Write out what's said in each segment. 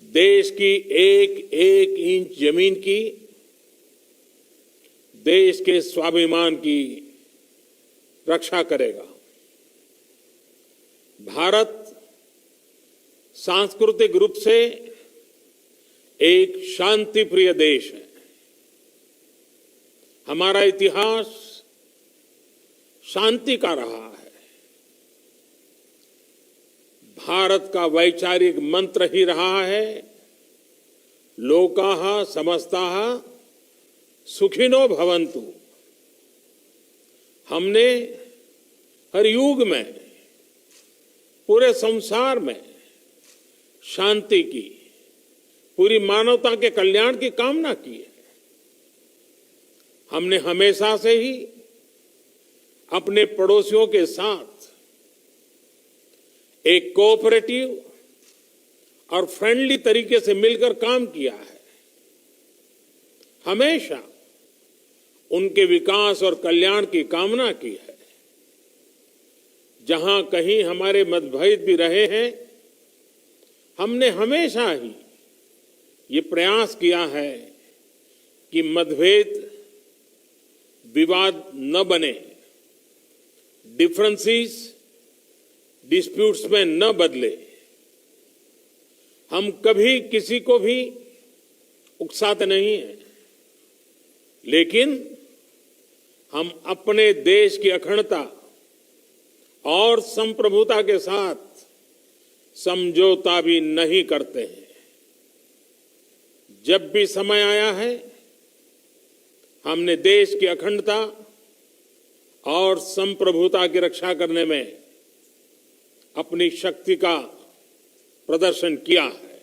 देश की एक एक इंच जमीन की, देश के स्वाभिमान की रक्षा करेगा। भारत सांस्कृतिक रूप से एक शांति प्रिय देश है। हमारा इतिहास शांति का रहा है। भारत का वैचारिक मंत्र ही रहा है, लोकाः समस्ताः सुखिनो भवन्तु। हमने हर युग में, पूरे संसार में शांति की, पूरी मानवता के कल्याण की कामना की है। हमने हमेशा से ही अपने पड़ोसियों के साथ एक कोऑपरेटिव और फ्रेंडली तरीके से मिलकर काम किया है। हमेशा उनके विकास और कल्याण की कामना की है। जहां कहीं हमारे मतभेद भी रहे हैं, हमने हमेशा ही ये प्रयास किया है कि मतभेद विवाद न बने, डिफरेंसेस डिस्प्यूट्स में न बदले। हम कभी किसी को भी उकसाते नहीं हैं, लेकिन हम अपने देश की अखंडता और संप्रभुता के साथ समझौता भी नहीं करते हैं। जब भी समय आया है, हमने देश की अखंडता और संप्रभुता की रक्षा करने में अपनी शक्ति का प्रदर्शन किया है,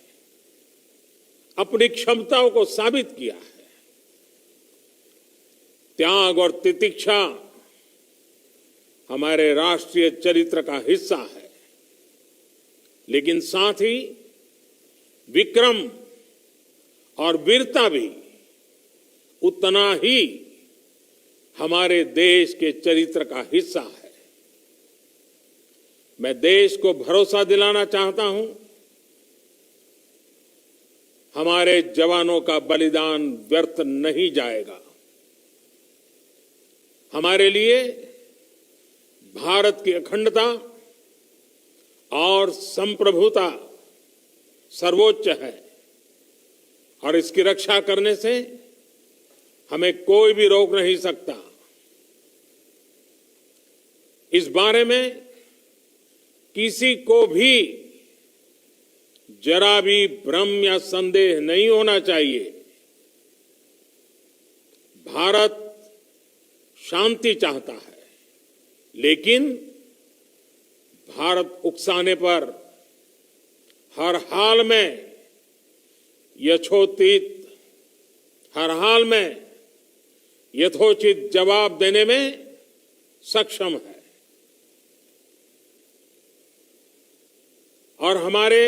अपनी क्षमताओं को साबित किया है। त्याग और तितिक्षा हमारे राष्ट्रीय चरित्र का हिस्सा है, लेकिन साथ ही विक्रम और वीरता भी उतना ही हमारे देश के चरित्र का हिस्सा है। मैं देश को भरोसा दिलाना चाहता हूं, हमारे जवानों का बलिदान व्यर्थ नहीं जाएगा। हमारे लिए भारत की अखंडता और संप्रभुता सर्वोच्च है, और इसकी रक्षा करने से हमें कोई भी रोक नहीं सकता। इस बारे में किसी को भी जरा भी भ्रम या संदेह नहीं होना चाहिए। भारत शांति चाहता है, लेकिन भारत उकसाने पर हर हाल में यथोचित, हर हाल में यथोचित जवाब देने में सक्षम है। और हमारे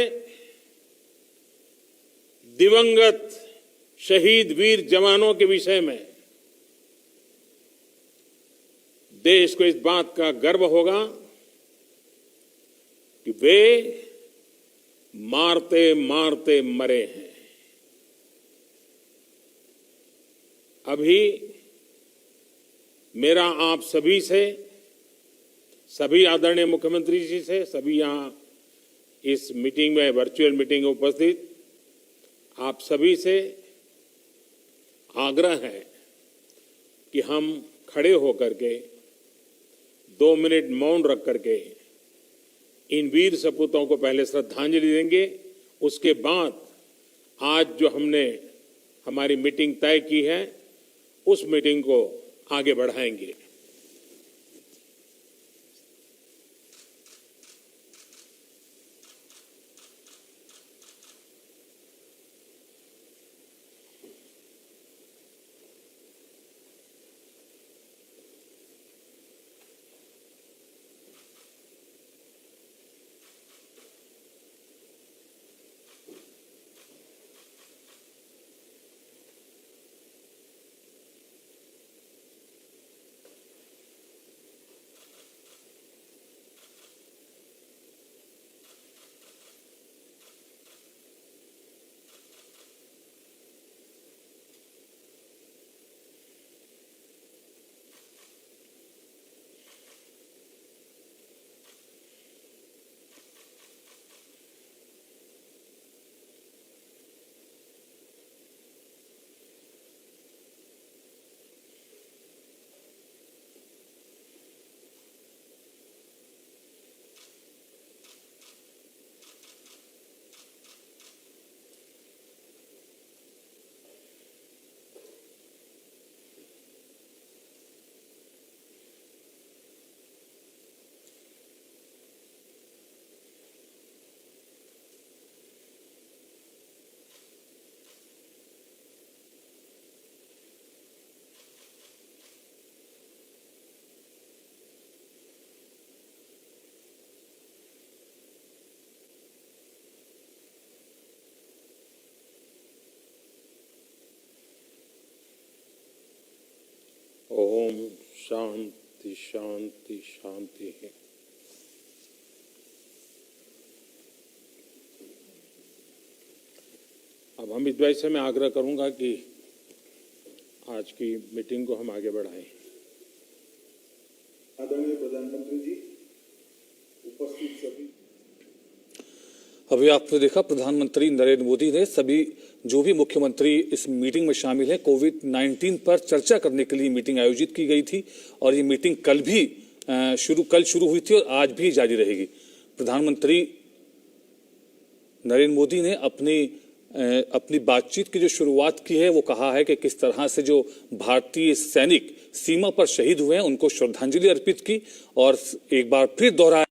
दिवंगत शहीद वीर जवानों के विषय में देश को इस बात का गर्व होगा कि वे मारते मारते मरे हैं। अभी मेरा आप सभी से, सभी आदरणीय मुख्यमंत्री जी से, सभी यहां इस मीटिंग में, वर्चुअल मीटिंग में उपस्थित आप सभी से आग्रह है कि हम खड़े होकर के 2 मिनट मौन रख करके इन वीर सपूतों को पहले श्रद्धांजलि देंगे। उसके बाद आज जो हमने हमारी मीटिंग तय की है, उस मीटिंग को आगे बढ़ाएंगे। ओम शांति शांति शांति है। अब हम इस वजह से मैं आग्रह करूंगा कि आज की मीटिंग को हम आगे बढ़ाएं। आदरणीय प्रधानमंत्री जी, उपस्थित सभी। अभी आपने देखा प्रधानमंत्री नरेंद्र मोदी ने सभी जो भी मुख्यमंत्री इस मीटिंग में शामिल हैं कोविड-19 पर चर्चा करने के लिए मीटिंग आयोजित की गई थी और ये मीटिंग कल शुरू हुई थी और आज भी जारी रहेगी। प्रधानमंत्री नरेंद्र मोदी ने अपनी बातचीत की जो शुरुआत की है वो कहा है कि किस तरह से जो भारतीय सैनिक सीमा पर शहीद हुए हैं उनको श्रद्धांजलि अर्पित की और एक बार फिर दोहराया